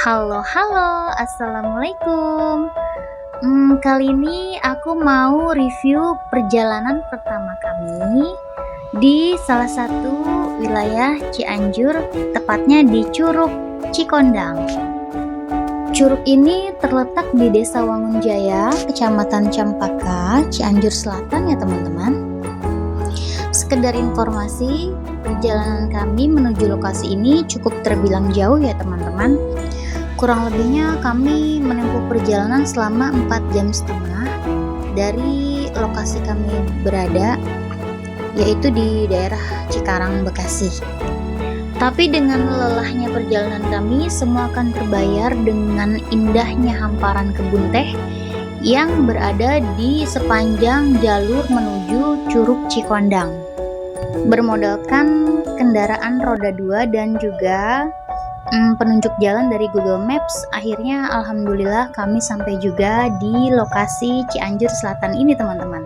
Halo halo, assalamualaikum. Kali ini aku mau review perjalanan pertama kami di salah satu wilayah Cianjur, tepatnya di Curug Cikondang. Curug ini terletak di Desa Wangunjaya, Kecamatan Campaka, Cianjur Selatan ya teman-teman. Sekedar informasi, perjalanan kami menuju lokasi ini cukup terbilang jauh ya teman-teman. Kurang lebihnya kami menempuh perjalanan selama 4,5 jam dari lokasi kami berada, yaitu di daerah Cikarang, Bekasi. Tapi dengan lelahnya perjalanan kami, semua akan terbayar dengan indahnya hamparan kebun teh yang berada di sepanjang jalur menuju Curug Cikondang. Bermodalkan kendaraan roda 2 dan juga penunjuk jalan dari Google Maps, akhirnya alhamdulillah kami sampai juga di lokasi Cianjur Selatan ini teman-teman.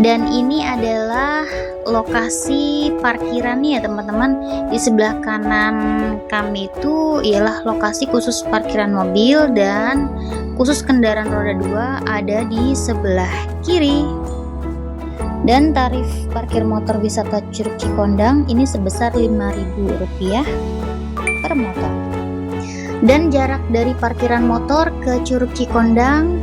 Dan ini adalah lokasi parkirannya ya teman-teman. Di sebelah kanan kami itu ialah lokasi khusus parkiran mobil dan khusus kendaraan roda 2 ada di sebelah kiri. Dan tarif parkir motor wisata Curug Cikondang ini sebesar Rp5.000 per motor. Dan jarak dari parkiran motor ke Curug Cikondang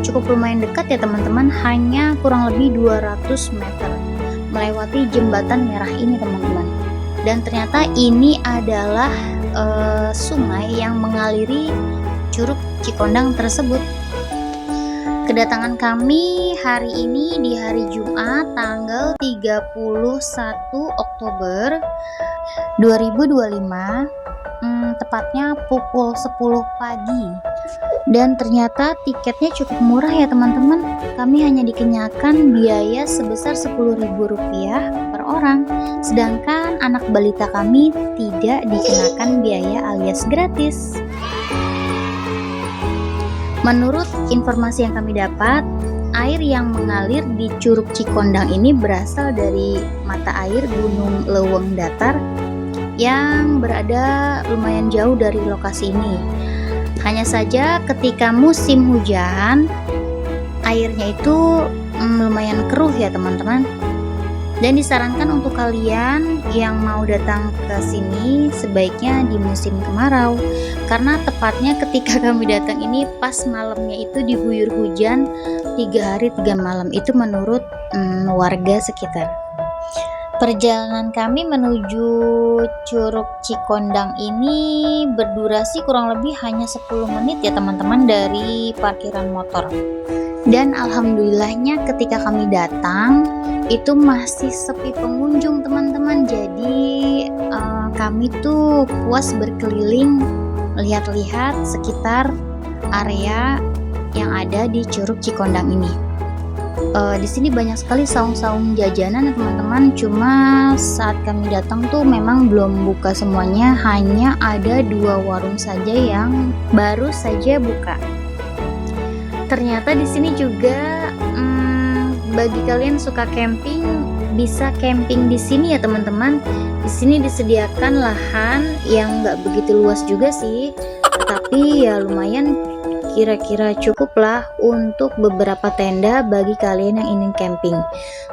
cukup lumayan dekat ya teman-teman, hanya kurang lebih 200 meter melewati jembatan merah ini teman-teman. Dan ternyata ini adalah sungai yang mengaliri Curug Cikondang tersebut. Kedatangan kami hari ini di hari Jumat tanggal 31 Oktober 2025, tepatnya pukul 10 pagi. Dan ternyata tiketnya cukup murah ya teman-teman. Kami hanya dikenakan biaya sebesar Rp10.000 per orang, sedangkan anak balita kami tidak dikenakan biaya alias gratis. Menurut informasi yang kami dapat, air yang mengalir di Curug Cikondang ini berasal dari mata air Gunung Leuweung Datar yang berada lumayan jauh dari lokasi ini. Hanya saja ketika musim hujan, airnya itu lumayan keruh ya teman-teman. Dan disarankan untuk kalian yang mau datang ke sini sebaiknya di musim kemarau, karena tepatnya ketika kami datang ini pas malamnya itu diguyur hujan 3 hari 3 malam itu menurut warga sekitar. Perjalanan kami menuju Curug Cikondang ini berdurasi kurang lebih hanya 10 menit ya teman-teman dari parkiran motor. Dan alhamdulillahnya ketika kami datang itu masih sepi pengunjung teman-teman. Jadi kami tuh puas berkeliling, lihat-lihat sekitar area yang ada di Curug Cikondang ini. Di sini banyak sekali saung-saung jajanan teman-teman. Cuma saat kami datang tuh memang belum buka semuanya, hanya ada 2 warung saja yang baru saja buka. Ternyata di sini juga bagi kalian suka camping bisa camping di sini ya teman-teman. Di sini disediakan lahan yang nggak begitu luas juga sih, tetapi ya lumayan, kira-kira cukup lah untuk beberapa tenda bagi kalian yang ingin camping.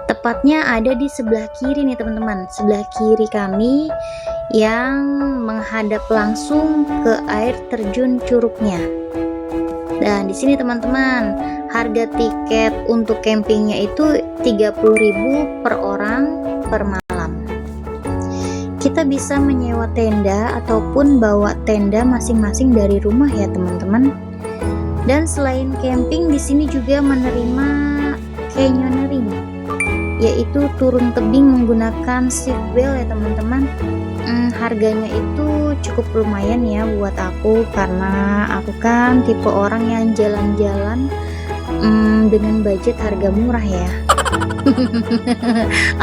Tepatnya ada di sebelah kiri nih teman-teman, sebelah kiri kami yang menghadap langsung ke air terjun curugnya. Dan di sini teman-teman, harga tiket untuk campingnya itu Rp30.000 per orang per malam. Kita bisa menyewa tenda ataupun bawa tenda masing-masing dari rumah ya teman-teman. Dan selain camping, di sini juga menerima canyoneering, yaitu turun tebing menggunakan seat belt ya teman-teman. Harganya itu cukup lumayan ya buat aku, karena aku kan tipe orang yang jalan-jalan dengan budget harga murah ya.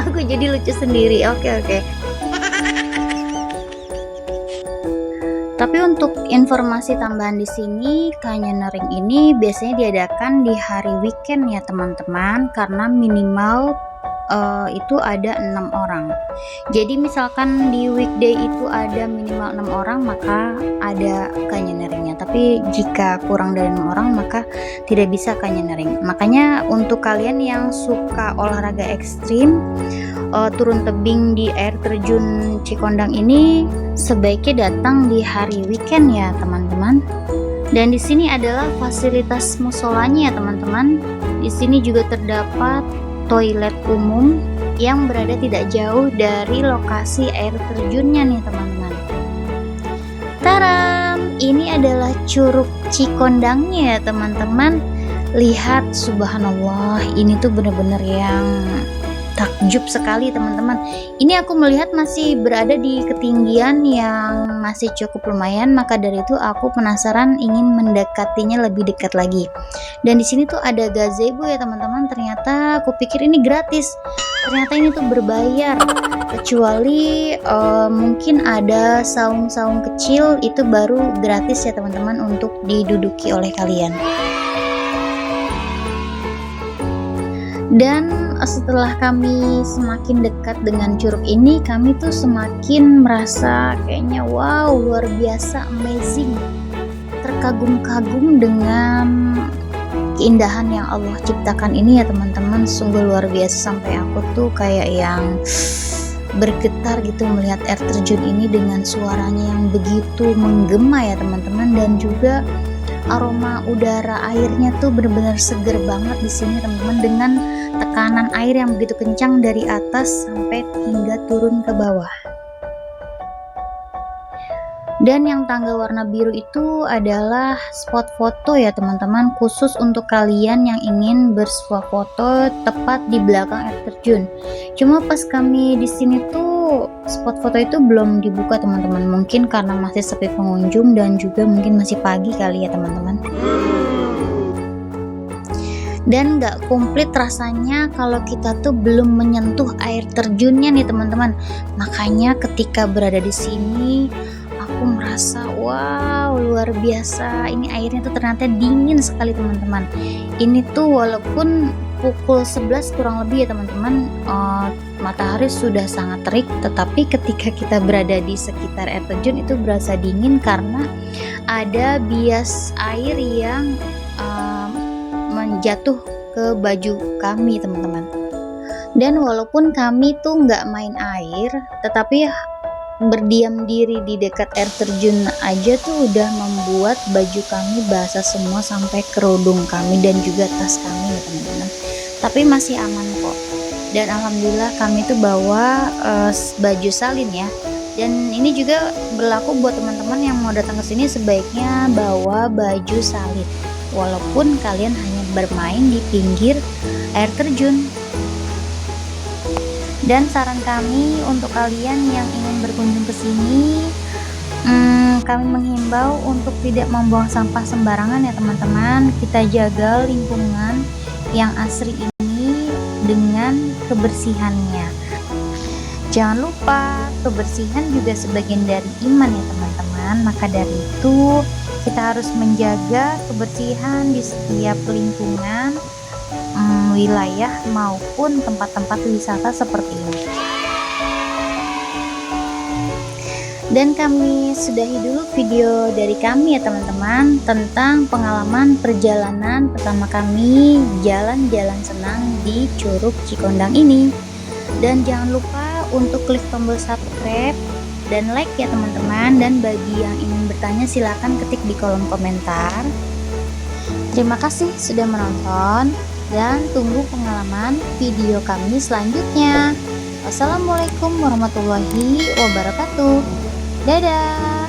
Aku jadi lucu sendiri. Oke. Tapi untuk informasi tambahan di sini, canyoneering ini biasanya diadakan di hari weekend ya teman-teman, karena minimal itu ada 6 orang. Jadi misalkan di weekday itu ada minimal 6 orang, maka ada canyoneeringnya. Tapi jika kurang dari 6 orang, maka tidak bisa canyoneering. Makanya untuk kalian yang suka olahraga ekstrim, turun tebing di air terjun Cikondang ini sebaiknya datang di hari weekend ya teman-teman. Dan di sini adalah fasilitas musolanya ya teman-teman. Di sini juga terdapat toilet umum yang berada tidak jauh dari lokasi air terjunnya nih teman-teman. Taram, ini adalah Curug Cikondangnya ya teman-teman. Lihat, subhanallah, ini tuh bener-bener yang takjub sekali teman-teman. Ini aku melihat masih berada di ketinggian yang masih cukup lumayan, maka dari itu aku penasaran ingin mendekatinya lebih dekat lagi. Dan di sini tuh ada gazebo ya teman-teman. Ternyata aku pikir ini gratis, ternyata ini tuh berbayar. Kecuali mungkin ada saung-saung kecil, itu baru gratis ya teman-teman untuk diduduki oleh kalian. Dan setelah kami semakin dekat dengan curug ini, kami tuh semakin merasa kayaknya wow, luar biasa, amazing, terkagum-kagum dengan keindahan yang Allah ciptakan ini ya teman-teman. Sungguh luar biasa, sampai aku tuh kayak yang bergetar gitu melihat air terjun ini dengan suaranya yang begitu menggema ya teman-teman. Dan juga aroma udara airnya tuh benar-benar seger banget di sini teman-teman, dengan tekanan air yang begitu kencang dari atas sampai hingga turun ke bawah. Dan yang tangga warna biru itu adalah spot foto ya teman-teman, khusus untuk kalian yang ingin bersuah foto tepat di belakang air terjun. Cuma pas kami di sini tuh spot foto itu belum dibuka teman-teman, mungkin karena masih sepi pengunjung dan juga mungkin masih pagi kali ya teman-teman. Dan gak komplit rasanya kalau kita tuh belum menyentuh air terjunnya nih teman-teman. Makanya ketika berada di sini aku merasa wow, luar biasa. Ini airnya tuh ternyata dingin sekali teman-teman. Ini tuh walaupun pukul 11 kurang lebih ya teman-teman, matahari sudah sangat terik, tetapi ketika kita berada di sekitar air terjun itu berasa dingin karena ada bias air yang menjatuh ke baju kami teman-teman. Dan walaupun kami tuh nggak main air, tetapi berdiam diri di dekat air terjun aja tuh udah membuat baju kami basah semua sampai kerudung kami dan juga tas kami ya teman-teman. Tapi masih aman kok. Dan alhamdulillah kami tuh bawa baju salin ya. Dan ini juga berlaku buat teman-teman yang mau datang ke sini, sebaiknya bawa baju salin walaupun kalian hanya bermain di pinggir air terjun. Dan saran kami untuk kalian yang ingin berkunjung ke sini, kami menghimbau untuk tidak membuang sampah sembarangan ya teman-teman. Kita jaga lingkungan yang asri ini dengan kebersihannya. Jangan lupa, kebersihan juga sebagian dari iman ya teman-teman. Maka dari itu kita harus menjaga kebersihan di setiap lingkungan, wilayah maupun tempat-tempat wisata seperti ini. Dan kami sudahi dulu video dari kami ya teman-teman, tentang pengalaman perjalanan pertama kami jalan-jalan senang di Curug Cikondang ini. Dan jangan lupa untuk klik tombol subscribe dan like ya teman-teman. Dan bagi yang ingin bertanya silahkan ketik di kolom komentar. Terima kasih sudah menonton dan tunggu pengalaman video kami selanjutnya. Wassalamualaikum warahmatullahi wabarakatuh. Dadah.